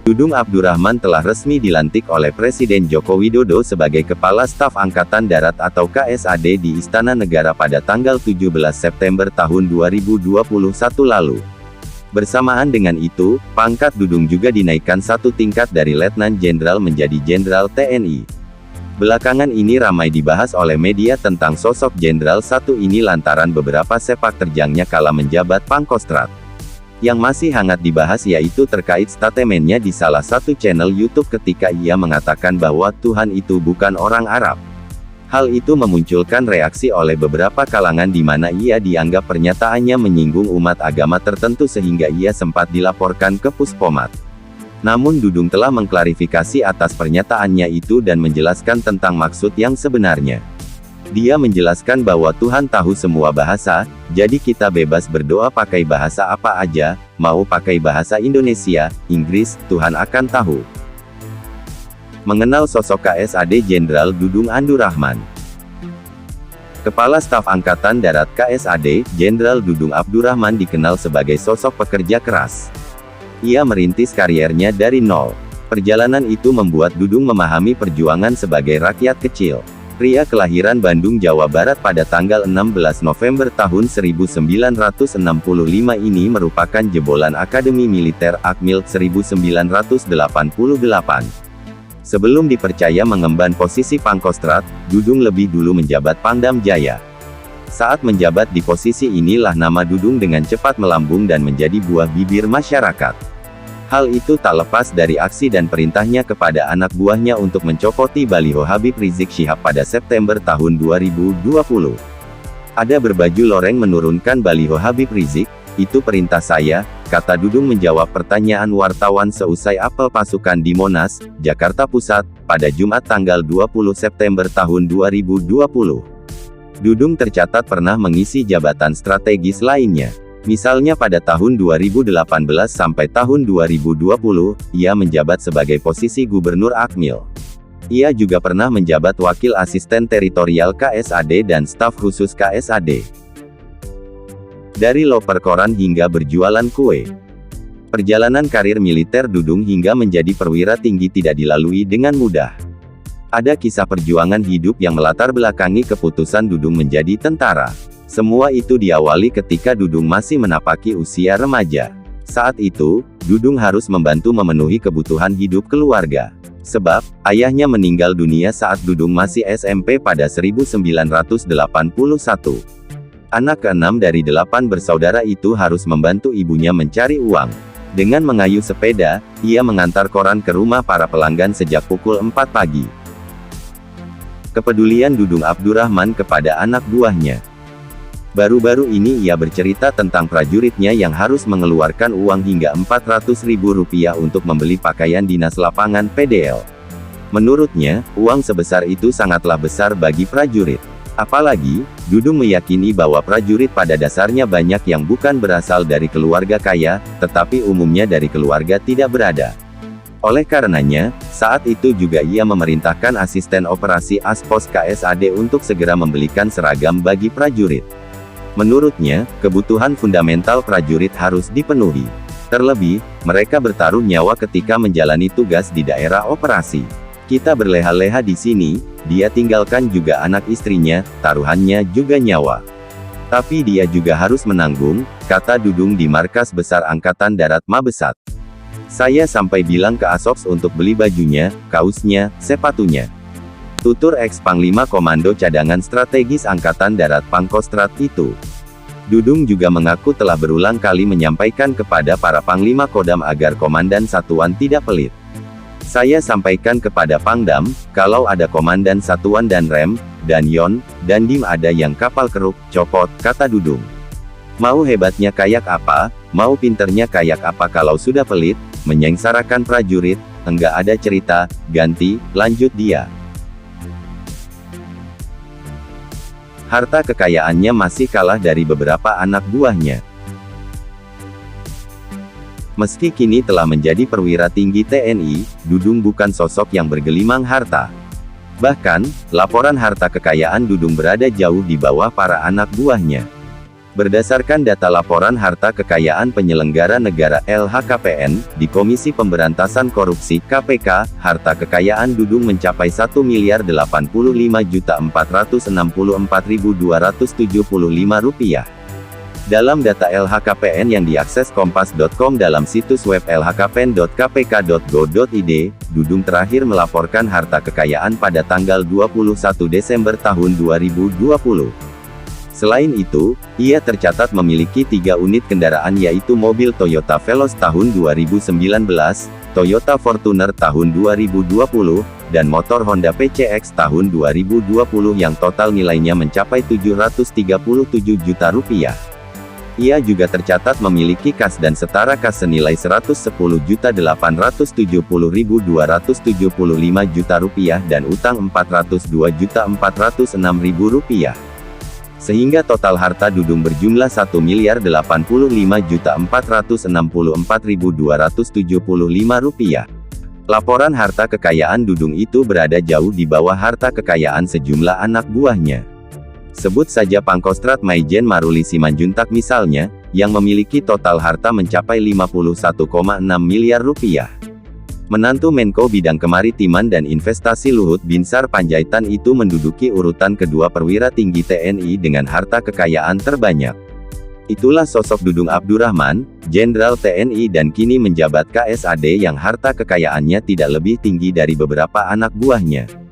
Dudung Abdurrahman telah resmi dilantik oleh Presiden Joko Widodo sebagai Kepala Staf Angkatan Darat atau KSAD di Istana Negara pada tanggal 17 September tahun 2021 lalu. Bersamaan dengan itu, pangkat Dudung juga dinaikkan satu tingkat dari Letnan Jenderal menjadi Jenderal TNI. Belakangan ini ramai dibahas oleh media tentang sosok Jenderal satu ini lantaran beberapa sepak terjangnya kala menjabat Pangkostrat. Yang masih hangat dibahas yaitu terkait statementnya di salah satu channel YouTube ketika ia mengatakan bahwa Tuhan itu bukan orang Arab. Hal itu memunculkan reaksi oleh beberapa kalangan di mana ia dianggap pernyataannya menyinggung umat agama tertentu sehingga ia sempat dilaporkan ke Puspomat. Namun Dudung telah mengklarifikasi atas pernyataannya itu dan menjelaskan tentang maksud yang sebenarnya. Dia menjelaskan bahwa Tuhan tahu semua bahasa, jadi kita bebas berdoa pakai bahasa apa aja, mau pakai bahasa Indonesia, Inggris, Tuhan akan tahu. Mengenal sosok KSAD Jenderal Dudung Abdurrahman. Kepala Staf Angkatan Darat KSAD, Jenderal Dudung Abdurrahman dikenal sebagai sosok pekerja keras. Ia merintis kariernya dari nol. Perjalanan itu membuat Dudung memahami perjuangan sebagai rakyat kecil. Pria kelahiran Bandung, Jawa Barat pada tanggal 16 November tahun 1965 ini merupakan jebolan Akademi Militer Akmil 1988. Sebelum dipercaya mengemban posisi Pangkostrat, Dudung lebih dulu menjabat Pangdam Jaya. Saat menjabat di posisi inilah nama Dudung dengan cepat melambung dan menjadi buah bibir masyarakat. Hal itu tak lepas dari aksi dan perintahnya kepada anak buahnya untuk mencopoti baliho Habib Rizik Syihab pada September tahun 2020. Ada berbaju loreng menurunkan baliho Habib Rizik, itu perintah saya, kata Dudung menjawab pertanyaan wartawan seusai apel pasukan di Monas, Jakarta Pusat, pada Jumat tanggal 20 September tahun 2020. Dudung tercatat pernah mengisi jabatan strategis lainnya. Misalnya pada tahun 2018 sampai tahun 2020, ia menjabat sebagai posisi Gubernur Akmil. Ia juga pernah menjabat Wakil Asisten Teritorial KSAD dan Staf Khusus KSAD. Dari loper koran hingga berjualan kue. Perjalanan karir militer Dudung hingga menjadi perwira tinggi tidak dilalui dengan mudah. Ada kisah perjuangan hidup yang melatar belakangi keputusan Dudung menjadi tentara. Semua itu diawali ketika Dudung masih menapaki usia remaja. Saat itu, Dudung harus membantu memenuhi kebutuhan hidup keluarga. Sebab, ayahnya meninggal dunia saat Dudung masih SMP pada 1981. Anak keenam dari 8 bersaudara itu harus membantu ibunya mencari uang. Dengan mengayuh sepeda, ia mengantar koran ke rumah para pelanggan sejak pukul 4 pagi. Kepedulian Dudung Abdurrahman kepada anak buahnya. Baru-baru ini ia bercerita tentang prajuritnya yang harus mengeluarkan uang hingga Rp400.000 untuk membeli pakaian dinas lapangan PDL. Menurutnya, uang sebesar itu sangatlah besar bagi prajurit. Apalagi, Dudung meyakini bahwa prajurit pada dasarnya banyak yang bukan berasal dari keluarga kaya, tetapi umumnya dari keluarga tidak berada. Oleh karenanya, saat itu juga ia memerintahkan asisten operasi Aspos KSAD untuk segera membelikan seragam bagi prajurit. Menurutnya, kebutuhan fundamental prajurit harus dipenuhi. Terlebih, mereka bertaruh nyawa ketika menjalani tugas di daerah operasi. Kita berleha-leha di sini, dia tinggalkan juga anak istrinya, taruhannya juga nyawa. Tapi dia juga harus menanggung, kata Dudung di Markas Besar Angkatan Darat Mabesat. Saya sampai bilang ke Asops untuk beli bajunya, kaosnya, sepatunya. Tutur ex-Panglima Komando Cadangan Strategis Angkatan Darat Pangkostrat itu. Dudung juga mengaku telah berulang kali menyampaikan kepada para Panglima Kodam agar Komandan Satuan tidak pelit. Saya sampaikan kepada Pangdam, kalau ada Komandan Satuan dan Rem, dan Yon, dan Dim ada yang kapal keruk, copot, kata Dudung. Mau hebatnya kayak apa, mau pinternya kayak apa kalau sudah pelit, menyengsarakan prajurit, enggak ada cerita, ganti, lanjut dia. Harta kekayaannya masih kalah dari beberapa anak buahnya. Meski kini telah menjadi perwira tinggi TNI, Dudung bukan sosok yang bergelimang harta. Bahkan, laporan harta kekayaan Dudung berada jauh di bawah para anak buahnya. Berdasarkan data laporan harta kekayaan penyelenggara negara (LHKPN) di Komisi Pemberantasan Korupsi (KPK), harta kekayaan Dudung mencapai Rp1.085.464.275. Dalam data LHKPN yang diakses kompas.com dalam situs web lhkpn.kpk.go.id, Dudung terakhir melaporkan harta kekayaan pada tanggal 21 Desember tahun 2020. Selain itu, ia tercatat memiliki 3 unit kendaraan yaitu mobil Toyota Veloz tahun 2019, Toyota Fortuner tahun 2020, dan motor Honda PCX tahun 2020 yang total nilainya mencapai Rp737 juta. Ia juga tercatat memiliki kas dan setara kas senilai Rp110.870.275 juta dan utang Rp402.406.000. Sehingga total harta Dudung berjumlah Rp1.085.464.275. Laporan harta kekayaan Dudung itu berada jauh di bawah harta kekayaan sejumlah anak buahnya. Sebut saja Pangkostrat Maijen Maruli Simanjuntak misalnya, yang memiliki total harta mencapai Rp51,6 miliar. Menantu Menko Bidang Kemaritiman dan Investasi Luhut Binsar Panjaitan itu menduduki urutan kedua perwira tinggi TNI dengan harta kekayaan terbanyak. Itulah sosok Dudung Abdurrahman, Jenderal TNI dan kini menjabat KSAD yang harta kekayaannya tidak lebih tinggi dari beberapa anak buahnya.